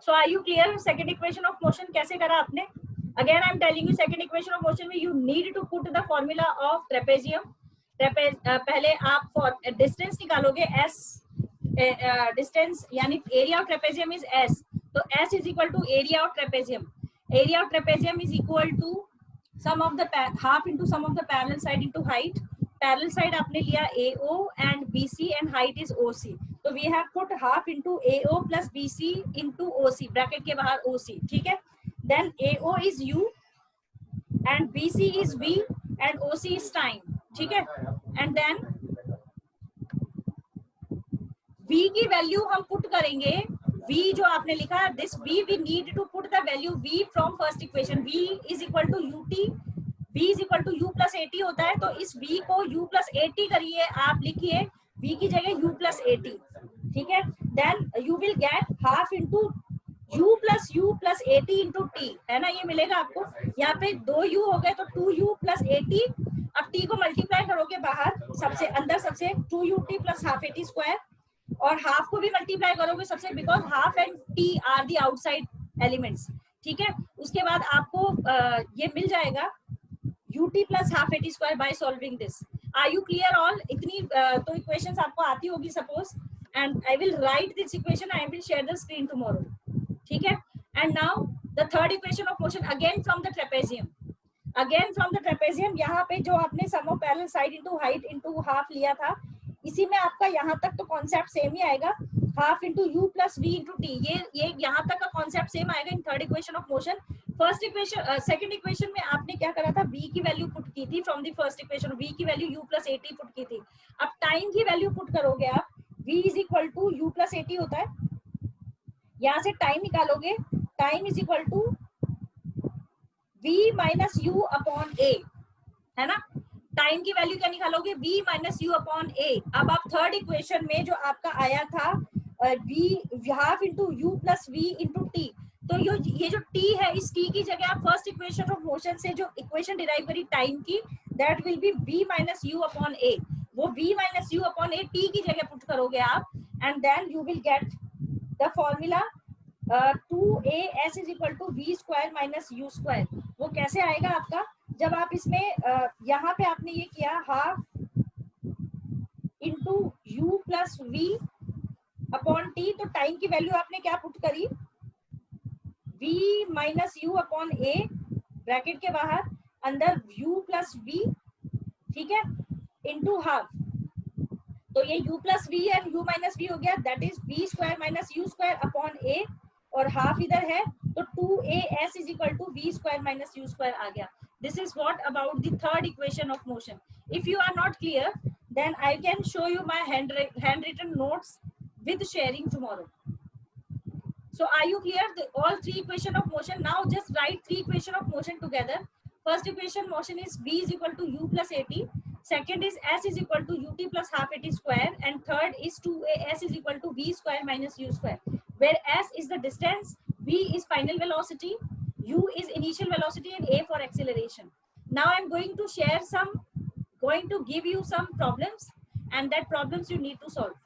So are you clear? Second equation of motion कैसे करा आपने? Again I am telling you, second equation of motion में you need to put the formula of trapezium. पहले आप for distance निकालोगे s, distance यानी area of trapezium is s, तो s is equal to area of trapezium. Area of trapezium is equal to sum of the half into sum of the parallel side into height. Parallel side आपने लिया AO and BC and height is OC. तो we have put half into AO plus BC into OC, bracket के बाहर OC, ठीक है? Then AO is U and BC is V and OC is time, ठीक है? And then V की value हम put करेंगे, V जो आपने लिखा है, this V we need to put the value V from first equation. V is equal to UT, V is equal to U plus AT होता है, तो इस V को U plus AT करिए, आप लिखिए V की जगह U plus AT, ठीक है? Then you will get half into U plus AT into T, है ना? ये मिलेगा आपको, यहाँ पे 2U हो गए तो 2U plus AT, अब T को मल्टीप्लाई करोगे बाहर, सबसे अंदर सबसे 2UT plus half AT square, और हाफ को भी मल्टीप्लाई करोगे सबसे, because half and t are the outside elements, ठीक है? उसके बाद आपको ये मिल जाएगा ut plus half at square by solving this. Are you clear all? इतनी तो इक्वेशंस आपको आती होगी suppose, and I will write this equation, I will share the screen tomorrow, ठीक है? And now the third equation of motion again from the trapezium. Again from the trapezium, यहाँ पे जो आपने sum of parallel side into height into half लिया था, इसी में आपका यहाँ तक तो कॉन्सेप्ट सेम ही आएगा, half into u plus v into t, ये यहाँ तक का कॉन्सेप्ट सेम आएगा in third equation of motion. First equation second equation में आपने क्या करा था, v की वैल्यू पुट की थी from the first equation, v की value u plus eighty put की थी. अब टाइम की वैल्यू पुट करोगे आप, v is equal to u plus at होता है, यहाँ से टाइम निकालोगे, time is equal to v minus u upon a, है ना? टाइम की वैल्यू क्या निकालोगे, v minus u upon a. अब आप थर्ड इक्वेशन में जो आपका आया था v half into u plus v into T, तो ये जो t है, इस t की जगह आप फर्स्ट इक्वेशन ऑफ मोशन से जो इक्वेशन डिराइव करी टाइम की, that will be v minus u upon a. वो v minus u upon a t की जगह पुट करोगे आप, and then you will get the formula 2as is equal to v square minus u square. वो कैसे आएगा आपका, जब आप इसमें यहाँ पे आपने ये किया half into u plus v upon t, तो टाइम की वैल्यू आपने क्या पुट करी, v minus u upon a, bracket के बाहर अंदर u प्लस v, ठीक है, इंटू हाफ. तो ये u plus v and u minus v हो गया, that is v square minus u square upon a, और हाफ इधर है तो 2as is equal to v square minus u square आ गया. This is what about the third equation of motion. If you are not clear, then I can show you my handwritten notes with sharing tomorrow. So are you clear? All three equation of motion. Now just write three equation of motion together. First equation motion is v is equal to u plus at. Second is s is equal to ut plus half at square, and third is 2as is equal to v square minus u square, where s is the distance, v is final velocity, u is initial velocity, and a for acceleration. Now I'm going to give you some problems, and that problems you need to solve.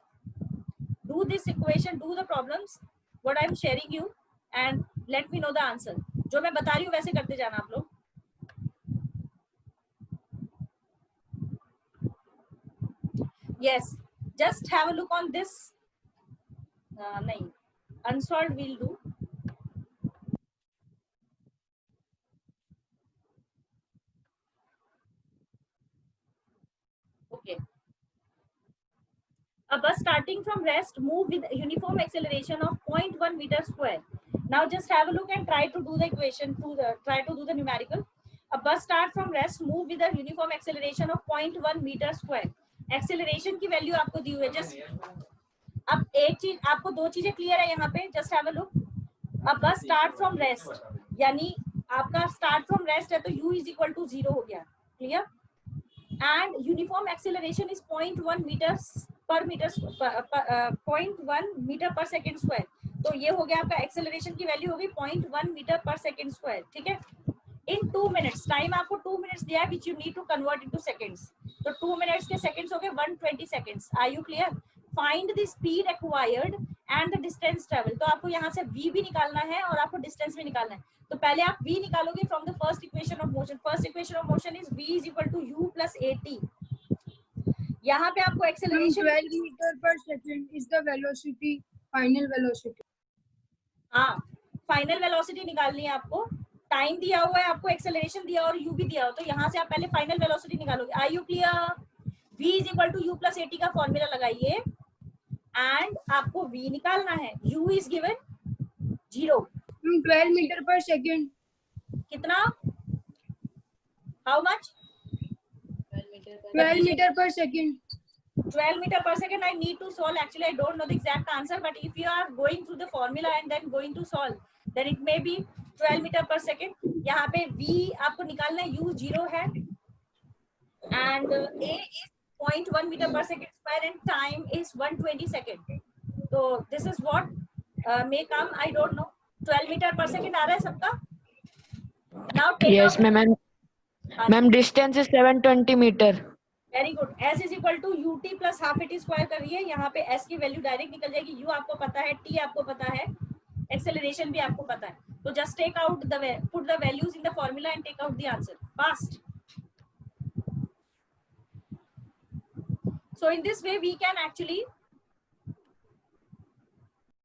Do this equation, do the problems what I'm sharing you, and let me know the answer. जो मैं बता रही हूँ वैसे करते जाना आप लोग. Yes, just have a look on this. नहीं, unsolved we'll do. Okay. A bus starting from rest move with uniform acceleration of 0.1 meter square. Now just have a look and try to do the equation, try to do the numerical. A bus start from rest move with a uniform acceleration of 0.1 meter square. Acceleration की value आपको दी हुई है. Just अब एक चीज आपको, दो चीजें क्लियर है यहाँ पे. Just have a look. A bus start from rest, यानी आपका start from rest है तो u is equal to 0 हो गया. Clear? And uniform acceleration is 0.1 meters per meter, 0.1 meter per second square. तो ये हो गया आपका acceleration की वैल्यू होगी 0.1 meter per second square. ठीक है? In 2 minutes, टाइम आपको 2 minutes दिया है, which you need to convert into seconds. तो 2 minutes के seconds हो गए 120 seconds. Are you clear? Find the speed acquired and the distance travel. तो आपको यहाँ से v भी निकालना है और आपको डिस्टेंस भी निकालना है। तो पहले आप v निकालोगे from the first equation of motion. First equation of motion is v is equal to u plus at। यहाँ पे आपको acceleration 12 meter per second is the velocity, final velocity. हाँ, फाइनल वेलोसिटी निकालनी है आपको। टाइम दिया हुआ है आपको, एक्सेलरेशन दिया और u भी दिया हो, तो यहाँ से आप पहले फाइनल वेलोसिटी निकालोगे। Are you clear? v is equal to u plus at का फॉर्मूला लगाइए एंड आपको v निकालना है। u is given 0। 12 meter per second. कितना? How much? 12 meter per second. 12 meter per second. I need to solve. Actually, I don't know the exact answer, but if you are going through the formula and then going to solve, then it may be 12 meter per second. यहाँ पे v आपको निकालना है, u 0 है and a is 0.1 meter per second square and time is 120 second. So this is what may come. I don't know. 12 meter per second आ रहा है सबका? Now take Yes, ma'am. Ma'am, distance is 720 meter. Very good. s is equal to ut plus half at square करिए। यहाँ पे s की value direct निकल जाएगी। u आपको पता है, t आपको पता है, एक्सेलरेशन भी आपको पता है। तो just take out the put the values in the formula and take out the answer fast. So in this way we can actually